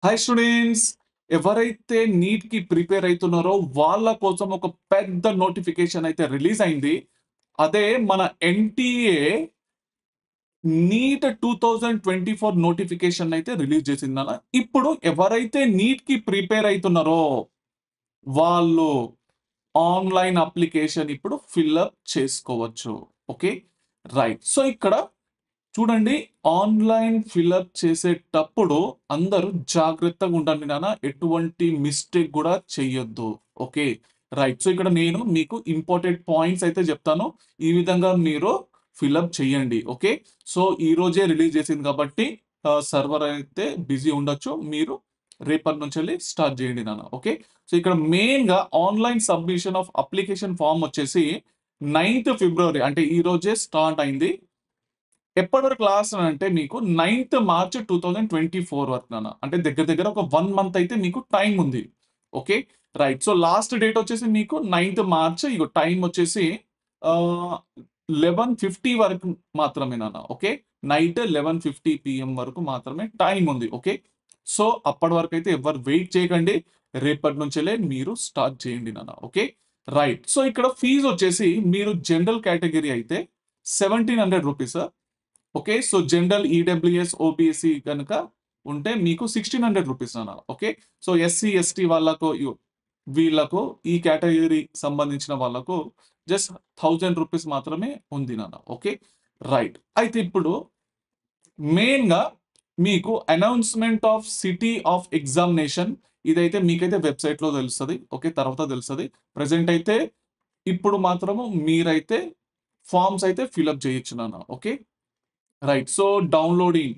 Hi students, ఎవరైతే నీట్‌కి prepare అయితున్నారో వాళ్ళ కోసం ఒక పెద్ద నోటిఫికేషన్ అయితే రిలీజ్ అయింది. అదే మన ఎన్‌టీఏ నీట్ 2024 నోటిఫికేషన్ అయితే రిలీజ్ చేసిందన్న. ఇప్పుడు ఎవరైతే నీట్‌కి ప్రిపేర్ అయితున్నారో వాళ్ళు ఆన్‌లైన్ అప్లికేషన్ ఇప్పుడు ఫిల్ చేసుకోవచ్చు. ఓకే. రైట్. సో, ఇక్కడ చూడండి, ఆన్‌లైన్ ఫిలప్ చేసేటప్పుడు అందరూ జాగ్రత్తగా ఉండండి నాన్న. ఎటువంటి మిస్టేక్ గూడా చెయ్యొద్దు. ఓకే. రైట్. సో, ఇక్కడ నేను మీకు ఇంపార్టెంట్ పాయింట్స్ అయితే జెప్తాను. ఈ విధంగా మీరు ఫిలప్ చేయండి. ఓకే. సో, ఈరోజే రిలీజ్ చేసింది కాబట్టి సర్వర్ అయితే బిజీ ఉండొచ్చు. మీరు రేపటి నుంచెల్లి స్టార్ట్ జేయండి నాన్న. ఓకే. సో, ఇక్కడ మెయిన్‌గా online submission of application form వచ్చేసి 9థ్ ఫిబ్రవరి అంటే ఈ రోజే స్టార్ట్ అయింది. ఎప్పటి వరకు లాస్ట్ అంటే మీకు 9థ్ మార్చ్ 2024 వరకు నాన్న. అంటే దగ్గర దగ్గర ఒక 1 మంత్ అయితే మీకు టైమ్ ఉంది. Okay. Right. So, last date వచ్చేసి మీకు 9థ్ మార్చ్. ఇగో టైమ్ వచ్చేసి ఆహ్, 11:50 వరకు మాత్రమే నాన్న. ఓకే. నైట్ 11:50 పీఎం వరకు మాత్రమే టైమ్ ఉంది. ఓకే. సో, అప్పటి వరకైతే ఎవ్వరు వెయిట్ చేయకండి. రేపటి నుంచెలే మీరు స్టార్ట్ చేయండి నాన్న. ఓకే. రైట్. సో, ఇక్కడ ఫీజ్ వచ్చేసి మీరు జనరల్ కేటగరీ అయితే రూ. 1700 okay. So, general, EWS, OBC గనక ఉంటే మీకు రూ. 1600 నాన్న. ఓకే. సో, ఎస్సీ, ఎస్టీ వాళ్ళకు వీళ్ళకు ఈ కేటగరీ సంబంధించిన వాళ్ళకు జస్ట్ రూ. 1000 మాత్రమే ఉంది నాన్న. ఓకే. రైట్. అయితే ఇప్పుడు మెయిన్‌గా మీకు announcement of city of examination ఇదైతే మీకైతే వెబ్‌సైట్‌లో తెలుస్తది. ఓకే. తర్వాత తెలుస్తది. ప్రెజెంట్ అయితే ఇప్పుడు మాత్రము మీరైతే ఫార్మ్స్ అయితే ఫిలప్ చేయొచ్చు నాన్న. Okay. Right. So, downloading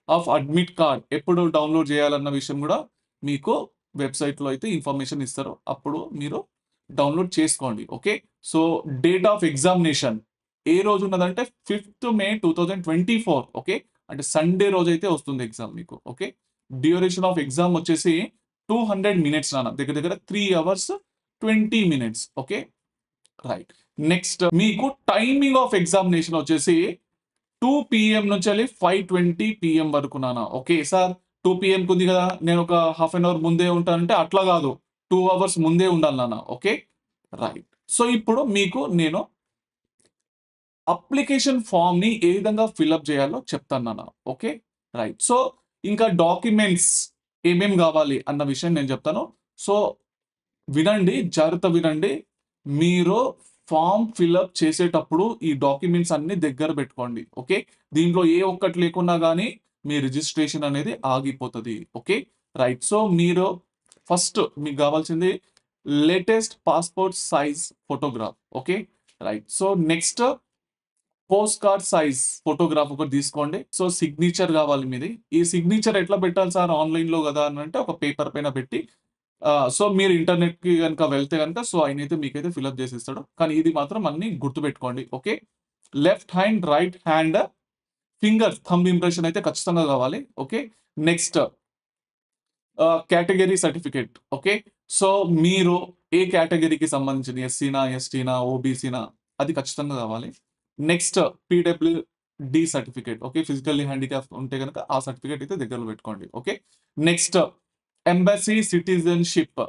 of admit card ఎప్పుడు డౌన్‌లోడ్ చేయాలన్న విషయం గూడా మీకు వెబ్‌సైట్‌లో అయితే ఇన్ఫర్మేషన్ ఇస్తారు. అప్పుడు మీరు డౌన్‌లోడ్ చేసుకోండి. Okay. So, date of examination ఏ రోజు ఉన్నదంటే 5థ్ మే 2024. ఓకే. అంటే సండే రోజైతే వస్తుంది ఎగ్జామ్ మీకు. ఓకే. డ్యూరేషన్ ఆఫ్ ఎగ్జామ్ వచ్చేసి 200 మినిట్స్ నాన్న. దగ్గర దగ్గర 3 hours 20 minutes. Okay. Right. Next మీకు టైమింగ్ ఆఫ్ ఎగ్జామినేషన్ వచ్చేసి 2 పీఎం నుంచెల్లి 5:20 పీఎం వరకు నాన్న. ఓకే. సార్ 2 పీఎంకి ఉంది గదా! నేను ఒక హాఫ్ అన్ అవర్ ముందే ఉంటానంటే అట్లా గాదు. 2 అవర్స్ ముందే ఉండాలి నాన్న. ఓకే. రైట్. సో, ఇప్పుడు మీకు నేను అప్లికేషన్ ఫార్మ్‌ని ఏ విధంగా ఫిలప్ జేయాలో చెప్తాను నాన్న. ఓకే. రైట్. సో, ఇంకా డాక్యుమెంట్స్ ఏమేం గావాలి అన్న విషయం నేను జెప్తాను. సో, వినండి. జాగ్రత్తగా వినండి. మీరు ఫార్మ్ ఫిలప్ చేసేటప్పుడు ఈ డాక్యుమెంట్స్ అన్నీ దగ్గర బెట్టుకోండి. ఓకే. దీంట్లో ఏ ఒక్కటి లేకున్నా గాని మీ రిజిస్ట్రేషన్ అనేది ఆగిపోతది. ఓకే. రైట్. సో, మీరు ఫస్ట్ మీకు గావాల్సింది latest passport size photograph. Okay. Right. So, next post card size photograph ఒకటి తీసుకోండి. సో, సిగ్నేచర్ గావాలి మీది. ఈ సిగ్నేచర్ ఎట్లా పెట్టాలి సార్ ఆన్‌లైన్‌లో గదా! అనంటే ఒక పేపర్ పైన పెట్టి సో, మీరు ఇంటర్నెట్‌కి గనుక వెళ్తే గనుక సో, ఆయనైతే మీకైతే ఫిలప్ జేసిస్తాడు. కానీ ఇది మాత్రం అన్నీ గుర్తుపెట్టుకోండి. Okay. Left hand, right hand, finger thumb impression అయితే ఖచ్చితంగా గావాలి. Okay. Next category certificate. Okay. So, మీరు ఏ కేటగరీకి సంబంధించింది ఎస్సీనా, ఎస్టీనా, ఓబీసీనా అది ఖచ్చితంగా గావాలి. Next PWD certificate. Okay. Physically handicap ఉంటే గనక ఆ సర్టిఫికేట్ అయితే దగ్గరలో పెట్టుకోండి. Okay. Next embassy citizenship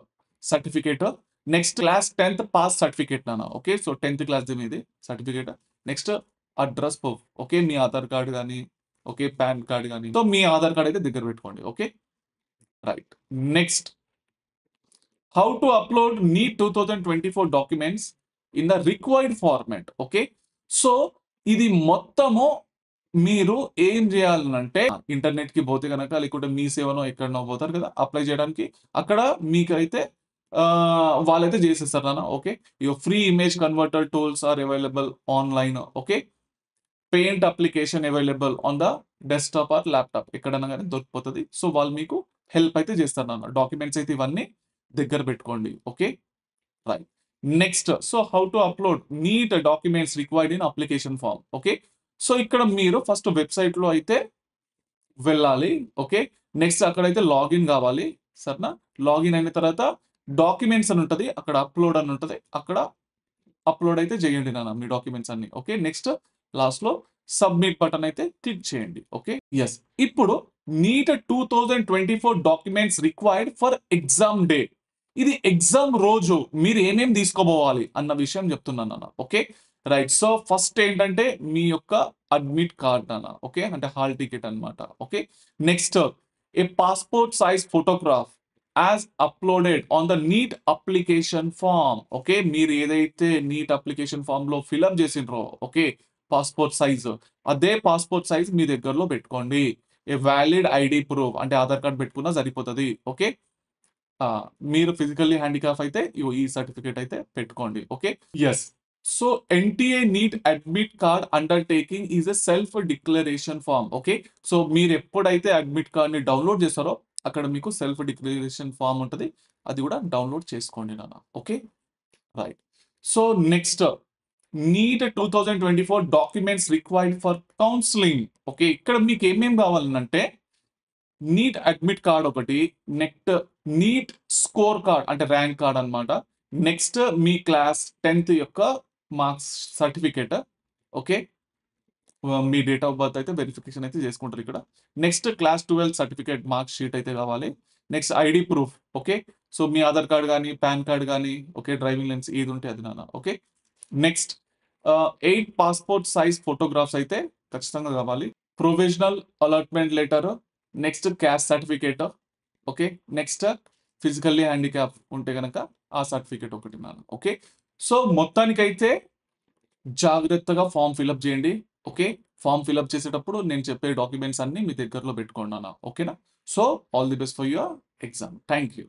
certificate. Next class 10థ్ పాస్ సర్టిఫికేట్ నాన్న. ఓకే. సో, 10థ్ క్లాస్‌ది మీది certificate. Next address proof. Okay. మీ ఆధార్ కార్డ్ గాని, ఓకే. పాన్ కార్డ్ గాని. సో, మీ ఆధార్ కార్డ్ అయితే దగ్గర పెట్టుకోండి. Okay. Right. Next how to upload NEET 2024 documents in the required format. Okay. So, ఇది మొత్తము మీరు ఏం జేయాలనంటే ఇంటర్నెట్‌కి పోతే గనక లేకుంటే మీ సేవనో ఎక్కడనో పోతారు కదా! అప్లై చేయడానికి. అక్కడ మీకైతే వాళ్ళైతే జేసేస్తారు నాన్న. Okay. Your free image converter tools are available online. Okay. Paint application available on the desktop or laptop ఎక్కడైనా గాని దొరికిపోతది. సో, వాళ్ళు మీకు హెల్ప్ అయితే జేస్తారు నాన్న. డాక్యుమెంట్స్ అయితే ఇవన్నీ దగ్గర పెట్టుకోండి. Okay. Right. Next so, how to upload NEET documents required in application form. Okay. So, ఇక్కడ మీరు ఫస్ట్ వెబ్‌సైట్‌లో అయితే వెళ్ళాలి. ఓకే. నెక్స్ట్ అక్కడైతే లాగిన్ గావాలి. సరేనా? లాగిన్ అయిన తర్వాత డాక్యుమెంట్స్ అని ఉంటది. అక్కడ అప్‌లోడ్ అని ఉంటది. అక్కడ అప్‌లోడ్ అయితే చేయండి నాన్న మీ డాక్యుమెంట్స్ అన్నీ. ఓకే. నెక్స్ట్ లాస్ట్‌లో సబ్మిట్ బటన్ అయితే క్లిక్ చేయండి. ఓకే. యెస్. ఇప్పుడు NEET 2024 documents required for exam day. ఇది ఎగ్జామ్ రోజు మీరు ఏమేమి తీసుకోబోవాలి అన్న విషయం చెప్తున్నాను నాన్న. ఓకే. రైట్. సో ఫస్ట్ ఏంటంటే మీ యొక్క అడ్మిట్ కార్డ్ నాన్న. ఓకే. అంటే హాల్ టికెట్ అన్నమాట. Okay. Next a passport size photograph as uploaded on the NEET application form. Okay. మీరు ఏదైతే నీట్ అప్లికేషన్ ఫార్మ్‌లో ఫిలప్ చేసిండ్రో ఓకే. పాస్‌పోర్ట్ సైజ్ అదే పాస్‌పోర్ట్ సైజ్ మీ దగ్గరలో పెట్టుకోండి. ఏ వాలిడ్ ఐడీ ప్రూఫ్ అంటే ఆధార్ కార్డ్ పెట్టుకున్నా సరిపోతది. ఓకే. మీరు ఫిజికల్లీ హ్యాండిక్యాప్ అయితే ఈ సర్టిఫికేట్ అయితే పెట్టుకోండి. Okay. Yes. So NTA NEET admit card undertaking is a self declaration form. Okay. So మీరు ఎప్పుడైతే అడ్మిట్ కార్డ్‌ని డౌన్‌లోడ్ చేస్తారో అక్కడ మీకు సెల్ఫ్ డిక్లరేషన్ ఫార్మ్ ఉంటది. అది కూడా డౌన్‌లోడ్ చేసుకోండి నాన్న. Okay. Right. So next NEET 2024 documents required for counselling. Okay. ఇక్కడ మీకు ఏమేం కావాలనంటే నీట్ అడ్మిట్ కార్డ్ ఒకటి, నెక్స్ట్ నీట్ స్కోర్ కార్డ్ అంటే ర్యాంక్ కార్డ్ అన్నమాట. నెక్స్ట్ మీ క్లాస్ 10థ్ యొక్క మార్క్స్ సర్టిఫికేట్. ఓకే. మీ డేట్ ఆఫ్ బర్త్ అయితే వెరిఫికేషన్ అయితే చేసుకుంటారు ఇక్కడ. Next class 12 certificate mark sheet అయితే కావాలి. Next ID proof. Okay. So మీ ఆధార్ కార్డ్ గాని, పాన్ కార్డ్ గాని, ఓకే డ్రైవింగ్ లైసెన్స్ ఏది ఉంటే అది నాన్న. Okay. Next 8 passport size photographs అయితే ఖచ్చితంగా కావాలి. Provisional allotment letter, next caste certificate. Okay. Next physically handicap ఉంటే గనక ఆ సర్టిఫికేట్ ఒకటి నాన్న. ఓకే. సో మొత్తానికైతే జాగ్రత్తగా ఫార్మ్ ఫిలప్ చేయండి. ఓకే. ఫార్మ్ ఫిలప్ చేసేటప్పుడు నేను చెప్పే డాక్యుమెంట్స్ అన్నీ మీ దగ్గరలో పెట్టుకోండి నాన్న. ఓకేనా? So all the best for your exam. Thank you.